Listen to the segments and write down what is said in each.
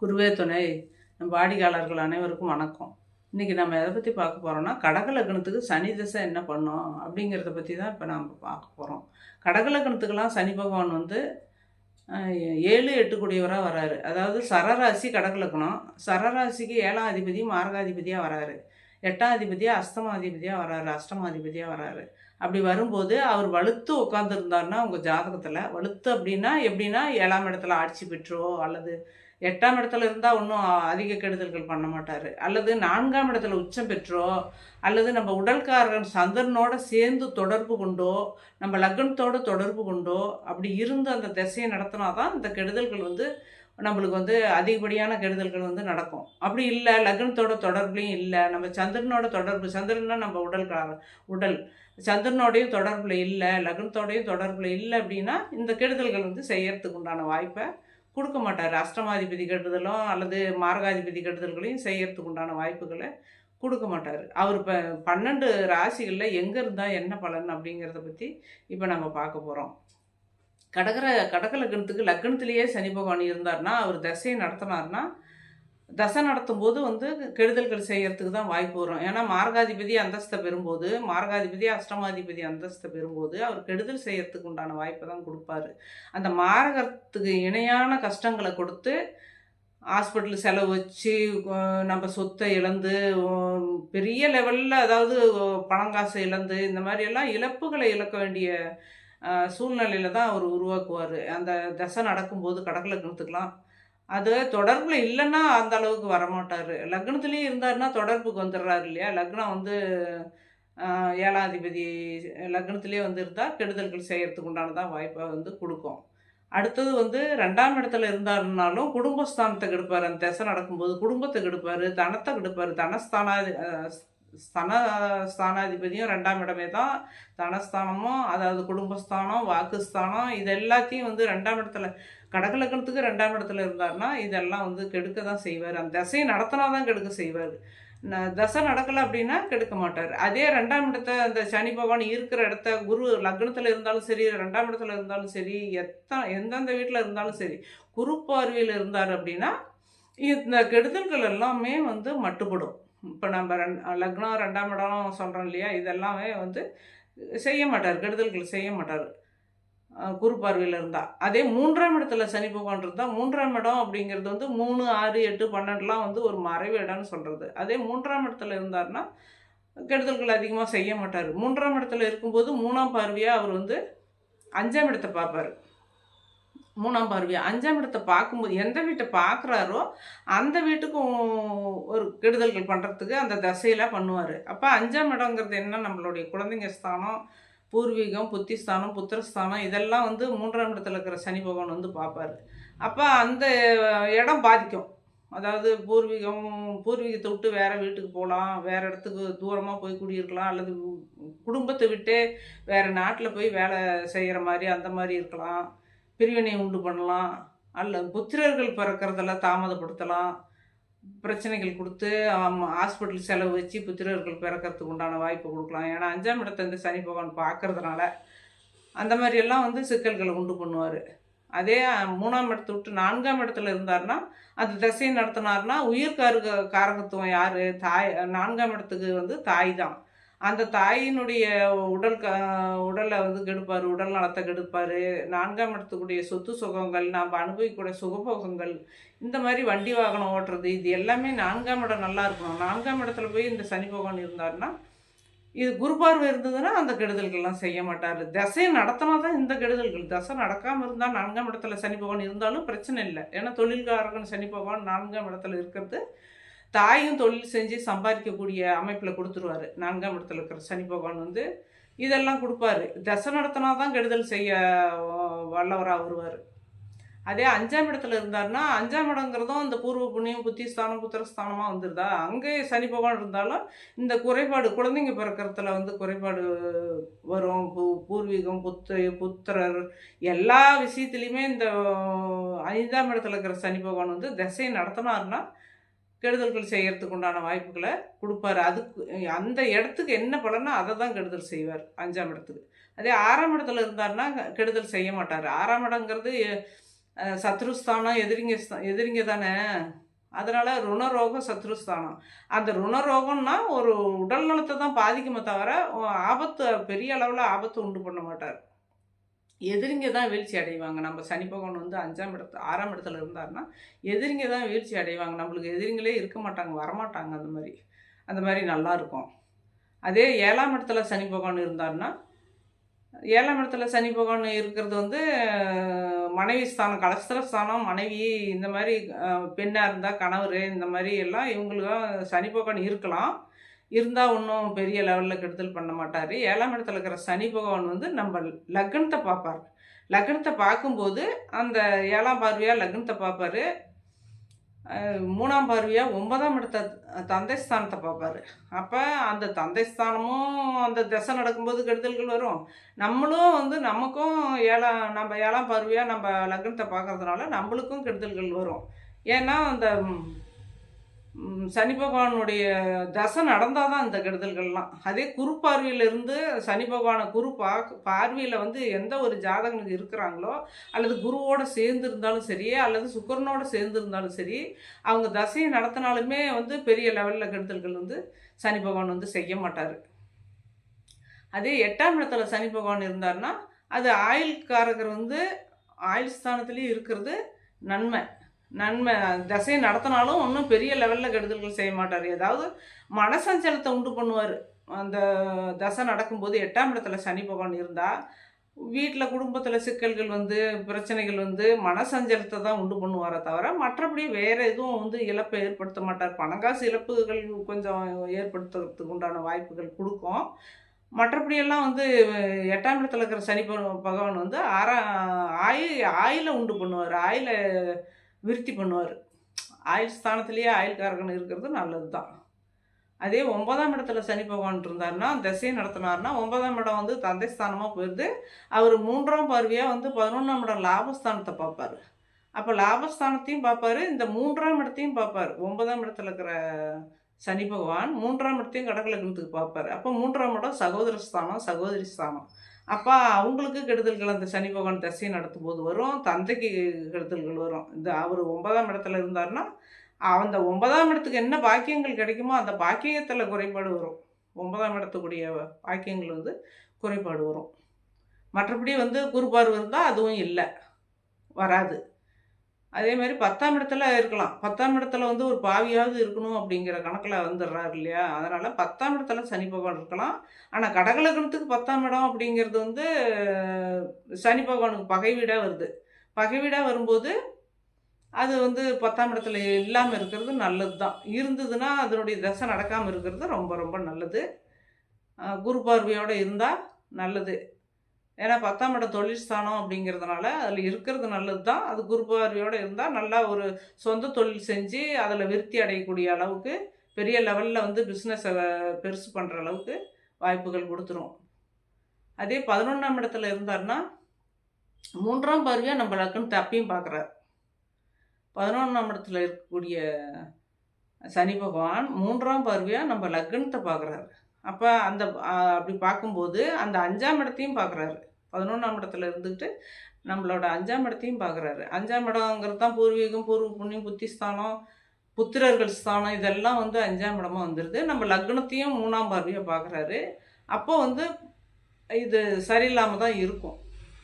குருவே துணை. நம்ம வாடிக்கையாளர்கள் அனைவருக்கும் வணக்கம். இன்னைக்கு நம்ம எதை பற்றி பார்க்க போகிறோம்னா, கடக லக்னத்துக்கு சனி திசை என்ன பண்ணும் அப்படிங்கிறத பற்றி தான் இப்போ நம்ம பார்க்க போகிறோம். கடக லக்னத்துக்கெல்லாம் சனி பகவான் வந்து 7, 8 கூடியவராக வராரு. அதாவது சரராசி கடக லக்னம். சரராசிக்கு 7ஆம் அதிபதி மாரகாதிபதியாக வராரு. 8ஆம் அதிபதியாக அஸ்தமாதிபதியாக வராரு. அஷ்டமாதிபதியாக வராரு. அப்படி வரும்போது அவர் வலுத்து உட்காந்துருந்தாருன்னா உங்கள் ஜாதகத்தில் வலுத்து அப்படின்னா எப்படின்னா 7ஆம் இடத்துல ஆட்சி பெற்றோ அல்லது 8ஆம் இடத்துல இருந்தால் ஒன்றும் அதிக கெடுதல்கள் பண்ண மாட்டார். அல்லது 4ஆம் இடத்துல உச்சம் பெற்றோ அல்லது நம்ம உடல்காரன் சந்திரனோட சேர்ந்து தொடர்பு கொண்டோ நம்ம லக்னத்தோட தொடர்பு கொண்டோ அப்படி இருந்து அந்த திசையை நடத்தினா தான் இந்த கெடுதல்கள் வந்து நம்மளுக்கு வந்து அதிகப்படியான கெடுதல்கள் வந்து நடக்கும். அப்படி இல்லை, லக்னத்தோட தொடர்புலையும் இல்லை, நம்ம சந்திரனோட தொடர்பு, சந்திரன்னா நம்ம உடல் சந்திரனோடையும் தொடர்பில் இல்லை, லக்னத்தோடையும் தொடர்பில் இல்லை அப்படின்னா இந்த கெடுதல்கள் வந்து செய்யறதுக்கு உண்டான வாய்ப்பை கொடுக்க மாட்டார். அஷ்டமாதிபதி கெடுதலும் அல்லது மாரகாதிபதி கெடுதல்களையும் செய்யறதுக்கு உண்டான வாய்ப்புகளை கொடுக்க மாட்டார். அவர் இப்போ 12 ராசிகளில் எங்கே இருந்தால் என்ன பலன் அப்படிங்கிறத பற்றி இப்போ நம்ம பார்க்க போகிறோம். கடக லக்னத்துக்கு லக்னத்திலேயே சனி பகவான் இருந்தார்னா அவர் தசையை நடத்தினார்னா தசை நடத்தும் போது வந்து கெடுதல்கள் செய்யறதுக்கு தான் வாய்ப்பு வரும். ஏன்னா மாரகாதிபதி அந்தஸ்தை பெறும்போது, மாரகாதிபதி அஷ்டமாதிபதி அந்தஸ்தை பெறும்போது அவர் கெடுதல் செய்யறதுக்கு உண்டான வாய்ப்பை தான் கொடுப்பாரு. அந்த மாரகத்துக்கு இணையான கஷ்டங்களை கொடுத்து ஹாஸ்பிட்டல் செலவு வச்சு நம்ம சொத்தை இழந்து பெரிய லெவலில், அதாவது பணங்காசை இழந்து இந்த மாதிரியெல்லாம் இழப்புகளை இழக்க வேண்டிய சூழ்நிலையில தான் அவர் உருவாக்குவார். அந்த தசை நடக்கும்போது கடக லக்னத்துக்கெலாம் அது தொடர்பில் இல்லைன்னா அந்த அளவுக்கு வரமாட்டார். லக்னத்துலேயும் இருந்தாருன்னா தொடர்புக்கு வந்துடுறாரு இல்லையா. லக்னம் வந்து 7ஆம் அதிபதி லக்னத்திலே வந்து இருந்தால் கெடுதல்கள் செய்யறதுக்கு உண்டானதான் வாய்ப்பை வந்து கொடுக்கும். அடுத்தது வந்து 2ஆம் இடத்துல இருந்தாருனாலும் குடும்பஸ்தானத்தை கெடுப்பார். அந்த திசை நடக்கும்போது குடும்பத்தை கெடுப்பார், தனத்தை கெடுப்பார். ஸ்தானாதிபதியும் 2ஆம் இடமே தான். தனஸ்தானமும் அதாவது குடும்பஸ்தானம், வாக்குஸ்தானம், இது எல்லாத்தையும் வந்து 2ஆம் இடத்துல கடக லக்னத்துக்கு 2ஆம் இடத்துல இருந்தார்னா இதெல்லாம் வந்து கெடுக்க தான் செய்வார். அந்த தசையை நடத்தினா தான் கெடுக்க செய்வார். தசை நடக்கலை அப்படின்னா கெடுக்க மாட்டார். அதே 2ஆம் இடத்த அந்த சனி பகவான் இருக்கிற இடத்த குரு லக்னத்தில் இருந்தாலும் சரி, 2ஆம் இடத்துல இருந்தாலும் சரி, எந்தெந்த வீட்டில் இருந்தாலும் சரி, குரு பார்வையில் இருந்தார் அப்படின்னா இந்த கெடுதல்கள் எல்லாமே வந்து மட்டுப்படும். இப்போ நம்ம லக்னம் 2ஆம் இடம் சொல்கிறோம் இல்லையா, இதெல்லாமே வந்து செய்ய மாட்டார், கெடுதல்கள் செய்ய மாட்டார் குரு பார்வையில் இருந்தால். அதே 3ஆம் இடத்துல சனி பகவான் இருந்தால் 3ஆம் இடம் அப்படிங்கிறது வந்து 3, 6, 8, 12லாம் வந்து ஒரு மறைவு இடம்னு சொல்கிறது. அதே 3ஆம் இடத்துல இருந்தார்னா கெடுதல்கள் அதிகமாக செய்ய மாட்டார். 3ஆம் இடத்துல இருக்கும்போது 3ஆம் பார்வையாக அவர் வந்து 5ஆம் இடத்தை பார்ப்பார். 3ஆம் பார்வையா 5ஆம் இடத்தை பார்க்கும்போது எந்த வீட்டை பார்க்குறாரோ அந்த வீட்டுக்கும் ஒரு கெடுதல்கள் பண்ணுறதுக்கு அந்த தசையில் பண்ணுவார். அப்போ 5ஆம் இடங்கிறது என்ன, நம்மளுடைய குழந்தைங்க ஸ்தானம், பூர்வீகம், புத்திஸ்தானம், புத்திரஸ்தானம், இதெல்லாம் வந்து 3ஆம் இடத்துல இருக்கிற சனி பகவான் வந்து பார்ப்பார். அப்போ அந்த இடம் பாதிக்கும். அதாவது பூர்வீகத்தை விட்டு வேறு வீட்டுக்கு போகலாம், வேறு இடத்துக்கு தூரமாக போய் குடியிருக்கலாம், அல்லது குடும்பத்தை விட்டு வேறு நாட்டில் போய் வேலை செய்கிற மாதிரி அந்த மாதிரி இருக்கலாம், பிரிவினை உண்டு பண்ணலாம், அல்ல புத்திரர்கள் பிறக்கிறதெல்லாம் தாமதப்படுத்தலாம், பிரச்சனைகள் கொடுத்து ஹாஸ்பிட்டல் செலவு வச்சு புத்திரர்கள் பிறக்கிறதுக்கு உண்டான வாய்ப்பு கொடுக்கலாம். ஏன்னா 5ஆம் இடத்தை இந்த சனி பகவான் பார்க்கறதுனால அந்த மாதிரியெல்லாம் வந்து சிக்கல்களை உண்டு பண்ணுவார். அதே 3ஆம் இடத்தை விட்டு 4ஆம் இடத்துல இருந்தார்னா அந்த திசையை நடத்தினார்னா காரகத்துவம் யார், தாய். 4ஆம் இடத்துக்கு வந்து தாய் தான். அந்த தாயினுடைய உடலை வந்து கெடுப்பார், உடல் நலத்தை கெடுப்பார். 4ஆம் இடத்துக்குடைய சொத்து சுகங்கள், நாம் அனுபவிக்கக்கூடிய சுகபோகங்கள், இந்த மாதிரி வண்டி வாகனம் ஓட்டுறது, இது எல்லாமே 4ஆம் இடம் நல்லா இருக்கணும். 4ஆம் இடத்துல போய் இந்த சனி பகவான் இருந்தார்னா, இது குரு பார்வை இருந்ததுன்னா அந்த கெடுதல்கள்லாம் செய்ய மாட்டார். தசையை நடத்தினா தான் இந்த கெடுதல்கள். தசை நடக்காமல் இருந்தால் 4ஆம் இடத்துல சனி பகவான் இருந்தாலும் பிரச்சனை இல்லை. ஏன்னா தொழில்காரகன் சனி பகவான் 4ஆம் இடத்துல இருக்கிறது தாயும் தொழில் செஞ்சு சம்பாதிக்கக்கூடிய அமைப்பில் கொடுத்துருவார். 4ஆம் இடத்துல இருக்கிற சனி பகவான் வந்து இதெல்லாம் கொடுப்பாரு. தசை நடத்தினா தான் கெடுதல் செய்ய வல்லவராக வருவார். அதே 5ஆம் இடத்துல இருந்தார்னா 5ஆம் இடங்கிறதும் இந்த பூர்வ புண்ணியம், புத்திஸ்தானம், புத்திரஸ்தானமாக வந்துருதா, அங்கே சனி பகவான் இருந்தாலும் இந்த குறைபாடு, குழந்தைங்க பிறக்கிறதுல வந்து குறைபாடு வரும். பூர்வீகம், புத்திரர் எல்லா விஷயத்துலையுமே இந்த 5ஆம் இடத்துல இருக்கிற சனி பகவான் வந்து தசையை நடத்தினார்னா கெடுதல்கள் செய்யறதுக்கு உண்டான வாய்ப்புகளை கொடுப்பாரு. அதுக்கு அந்த இடத்துக்கு என்ன பலனோ அதை தான் கெடுதல் செய்வார் 5ஆம் இடத்துக்கு. அதே 6ஆம் இடத்துல இருந்தார்னா கெடுதல் செய்ய மாட்டார். 6ஆம் இடங்கிறது சத்ருஸ்தானம் எதிரிங்க தானே. அதனால ருணரோகம் சத்ருஸ்தானம். அந்த ருணரோகம்னா ஒரு உடல் நலத்தை தான் பாதிக்குமே தவிர, ஆபத்து பெரிய அளவுல ஆபத்து உண்டு பண்ண மாட்டார். எதிரிங்க தான் வீழ்ச்சி அடைவாங்க. நம்ம சனி பகவான் வந்து 6ஆம் இடத்துல இருந்தாருன்னா, எதிரிங்க தான் வீழ்ச்சி அடைவாங்க. நம்மளுக்கு எதிரிங்களே இருக்க மாட்டாங்க, வரமாட்டாங்க அந்த மாரி. அந்த மாரி நல்லாயிருக்கும். அதே 7ஆம் இடத்துல சனி பகவான் இருந்தாருன்னா, 7ஆம் இடத்துல சனி பகவான் இருக்கிறது வந்து மனைவி ஸ்தானம், கலஸ்திர ஸ்தானம், மனைவி இந்த மாரி பெண்ணா இருந்தா கணவர் இந்த மாரி எல்லாம் இவங்களுக்கும் சனி பகவான் இருக்கலாம். இருந்தா ஒண்ணும் பெரிய லெவல்ல கெடுதல் பண்ண மாட்டாரு. 7ஆம் இடத்துல இருக்கிற சனி பகவான் வந்து நம்ம லக்னத்த பார்ப்பார். லக்னத்த பார்க்கும்போது அந்த 7ஆம் பார்வையா லக்னத்த பார்ப்பாரு. 3ஆம் பார்வையா 9ஆம் இடத்த தந்தை ஸ்தானத்த பார்ப்பாரு. அப்ப அந்த தந்தை ஸ்தானமும் அந்த திசை நடக்கும்போது கெடுதல்கள் வரும். நம்மளும் வந்து நமக்கும் நம்ம 7ஆம் பார்வையா நம்ம லக்னத்த பார்க்கறதுனால நம்மளுக்கும் கெடுதல்கள் வரும். ஏன்னா அந்த சனி பகவானுடைய தசை நடந்தால் தான் இந்த கெடுதல்கள்லாம். அதே குரு பார்வையிலிருந்து சனி பகவானை குரு பார்வையில் வந்து எந்த ஒரு ஜாதகனுக்கு இருக்கிறாங்களோ, அல்லது குருவோட சேர்ந்து இருந்தாலும் சரி, அல்லது சுக்கிரனோட சேர்ந்து இருந்தாலும் சரி, அவங்க தசையை நடத்தினாலுமே வந்து பெரிய லெவலில் கெடுதல்கள் வந்து சனி பகவான் வந்து செய்ய மாட்டார். அதே 8ஆம் இடத்துல சனி பகவான் இருந்தார்னா, அது ஆயுள்காரகர் வந்து ஆயுள் ஸ்தானத்திலேயே இருக்கிறது நன்மை. நன்மை தசையை நடத்தினாலும் ஒன்றும் பெரிய லெவலில் கெடுதல்கள் செய்ய மாட்டார். ஏதாவது மனசஞ்சலத்தை உண்டு பண்ணுவார். அந்த தசை நடக்கும்போது 8ஆம் இடத்துல சனி பகவான் இருந்தால், வீட்டில் குடும்பத்தில் சிக்கல்கள் வந்து பிரச்சனைகள் வந்து மனசஞ்சலத்தை தான் உண்டு பண்ணுவாரே தவிர, மற்றபடி வேறு எதுவும் வந்து இழப்பை ஏற்படுத்த மாட்டார். பணங்காசு இழப்புகள் கொஞ்சம் ஏற்படுத்துறதுக்கு உண்டான வாய்ப்புகள் கொடுக்கும். மற்றபடியெல்லாம் வந்து 8ஆம் இடத்துல இருக்கிற சனி பகவான் வந்து ஆயில உண்டு பண்ணுவார். ஆயில விருத்தி பண்ணுவார். ஆயுள் ஸ்தானத்திலேயே ஆயுள்காரகன் இருக்கிறது நல்லது தான். அதே 9ஆம் இடத்துல சனி பகவான் இருந்தார்னா, திசையை நடத்தினார்னா, 9ஆம் இடம் வந்து தந்தை ஸ்தானமாக போயிடுது. அவர் 3ஆம் பார்வையாக வந்து 11ஆம் இடம் லாபஸ்தானத்தை பார்ப்பார். அப்போ லாபஸ்தானத்தையும் பார்ப்பார், இந்த 3ஆம் இடத்தையும் பார்ப்பார். 9ஆம் இடத்துல இருக்கிற சனி பகவான் 3ஆம் இடத்தையும் கடகலக்னத்துக்கு பார்ப்பார். அப்போ 3ஆம் இடம் சகோதர ஸ்தானம், சகோதரி ஸ்தானம். அப்போ அவங்களுக்கு கெடுதல்கள் அந்த சனி பகவான் தசையை நடத்தும் போது வரும். தந்தைக்கு கெடுதல்கள் வரும். இந்த அவர் 9ஆம் இடத்துல இருந்தார்னா, அந்த 9ஆம் இடத்துக்கு என்ன பாக்கியங்கள் கிடைக்குமோ அந்த பாக்கியத்தில் குறைபாடு வரும். 9ஆம் இடத்துக்குரிய பாக்கியங்கள் வந்து குறைபாடு வரும். மற்றபடி வந்து குரு பார்வை இருந்தால் அதுவும் இல்லை, வராது. அதே மாதிரி 10ஆம் இடத்துல இருக்கலாம். 10ஆம் இடத்துல வந்து ஒரு பாவியாவது இருக்கணும் அப்படிங்கிற கணக்கில் வந்துடுறாரு இல்லையா? அதனால் 10ஆம் இடத்துல சனி பகவான் இருக்கலாம். ஆனால் கடகலக்னத்துக்கு 10ஆம் இடம் அப்படிங்கிறது வந்து சனி பகவானுக்கு பகை வீடாக வருது. பகை வீடாக வரும்போது அது வந்து 10ஆம் இடத்துல இல்லாமல் இருக்கிறது நல்லது தான். இருந்ததுன்னா அதனுடைய தசை நடக்காமல் இருக்கிறது ரொம்ப ரொம்ப நல்லது. குரு பார்வையோடு இருந்தால் நல்லது. ஏன்னா 10ஆம் இடம் தொழில் ஸ்தானம் அப்படிங்கிறதுனால அதில் இருக்கிறது நல்லது தான். அது குரு பார்வையோடு இருந்தால் நல்லா ஒரு சொந்த தொழில் செஞ்சு அதில் விருத்தி அடையக்கூடிய அளவுக்கு பெரிய லெவலில் வந்து பிஸ்னஸை பெருசு பண்ணுற அளவுக்கு வாய்ப்புகள் கொடுத்துரும். அதே 11ஆம் இடத்துல இருந்தார்னா 3ஆம் பார்வையாக நம்ம லக்னத்தை அப்பயும் பார்க்குறார். 11ஆம் இடத்துல இருக்கக்கூடிய சனி பகவான் 3ஆம் பார்வையாக நம்ம லக்னத்தை பார்க்குறாரு. அப்போ அந்த அப்படி பார்க்கும்போது அந்த 5ஆம் இடத்தையும் பார்க்குறாரு. 11ஆம் இடத்துல இருந்துக்கிட்டு நம்மளோட 5ஆம் இடத்தையும் பார்க்குறாரு. 5ஆம் இடங்கிறது தான் பூர்வீகம், பூர்வ புண்ணியம், புத்திஸ்தானம், புத்திரர்கள் ஸ்தானம், இதெல்லாம் வந்து 5ஆம் இடமா வந்துடுது. நம்ம லக்னத்தையும் 3ஆம் பார்வையாக பார்க்குறாரு. அப்போ வந்து இது சரியில்லாமல் தான் இருக்கும்.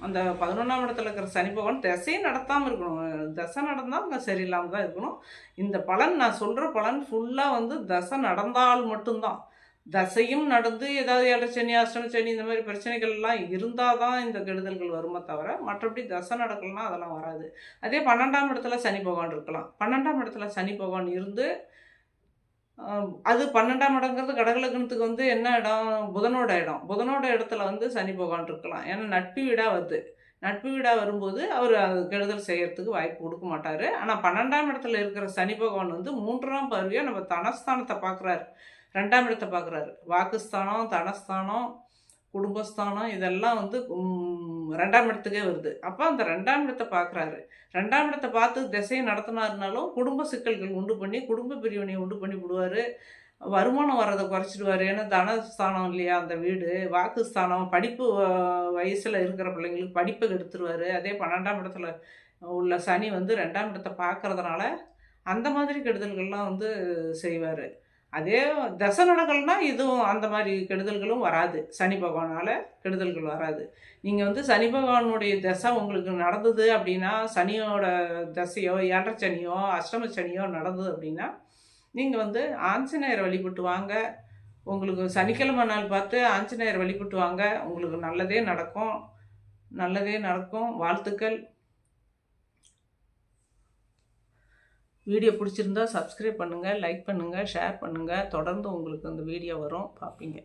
அந்த 11ஆம் இடத்துல இருக்கிற சனி பகவான் திசையை நடத்தாமல் இருக்கணும். தசை நடந்தால் அங்கே சரியில்லாமல் தான் இருக்கணும். இந்த பலன் நான் சொல்கிற பலன் ஃபுல்லாக வந்து தசை நடந்தால் மட்டும்தான். தசையும் நடந்து ஏதாவது ஏழச்சனி, அஷ்டமச்சனி இந்த மாதிரி பிரச்சனைகள்லாம் இருந்தால் தான் இந்த கெடுதல்கள் வருமே தவிர, மற்றபடி தசை நடக்கலன்னா அதெல்லாம் வராது. அதே 12ஆம் இடத்துல சனி பகவான் இருக்கலாம். 12ஆம் இடத்துல சனி பகவான் இருந்து அது 12ஆம் இடங்கிறது கடகலக்னத்துக்கு வந்து என்ன இடம்? புதனோட இடம். புதனோட இடத்துல வந்து சனி பகவான் இருக்கலாம். ஏன்னா நட்பு வீடாக வருது. நட்பு வீடாக வரும்போது அவர் கெடுதல் செய்யறதுக்கு வாய்ப்பு கொடுக்க மாட்டார். ஆனால் 12ஆம் இடத்துல இருக்கிற சனி பகவான் வந்து 3ஆம் பார்வையாக நம்ம தனஸ்தானத்தை பார்க்குறாரு. 2ஆம் இடத்தை பார்க்குறாரு. வாக்குஸ்தானம், தனஸ்தானம், குடும்பஸ்தானம் இதெல்லாம் வந்து 2ஆம் இடத்துக்கே வருது. அப்போ அந்த 2ஆம் இடத்தை பார்க்குறாரு. 2ஆம் இடத்தை பார்த்து திசையை நடத்தினாருனாலும் குடும்ப சிக்கல்கள் உண்டு பண்ணி, குடும்ப பிரிவினையை உண்டு பண்ணி விடுவார். வருமானம் வர்றதை குறைச்சிடுவார். ஏன்னா தனஸ்தானம் இல்லையா அந்த வீடு. வாக்குஸ்தானம், படிப்பு வயசில் இருக்கிற பிள்ளைங்களுக்கு படிப்பை கெடுத்துருவார். அதே 12ஆம் இடத்துல உள்ள சனி வந்து 2ஆம் இடத்தை பார்க்கறதுனால அந்த மாதிரி கெடுதல்கள்லாம் வந்து செய்வார். அதே தசை நடக்கலைன்னா இதுவும் அந்த மாதிரி கெடுதல்களும் வராது. சனி பகவானால் கெடுதல்கள் வராது. நீங்கள் வந்து சனி பகவானுடைய தசை உங்களுக்கு நடந்தது அப்படின்னா, சனியோட தசையோ, ஏழரை சனியோ, அஷ்டம சனியோ நடந்தது அப்படின்னா, நீங்கள் வந்து ஆஞ்சநேயரை வழிபட்டு வாங்க. உங்களுக்கு சனிக்கிழமை நாள் பார்த்து ஆஞ்சநேயர் வழிபட்டு வாங்க. உங்களுக்கு நல்லதே நடக்கும். நல்லதே நடக்கும். வாழ்த்துக்கள். வீடியோ பிடிச்சிருந்தா சப்ஸ்கிரைப் பண்ணுங்கள், லைக் பண்ணுங்கள், ஷேர் பண்ணுங்கள். தொடர்ந்து உங்களுக்கு அந்த வீடியோ வரும், பார்ப்பீங்க.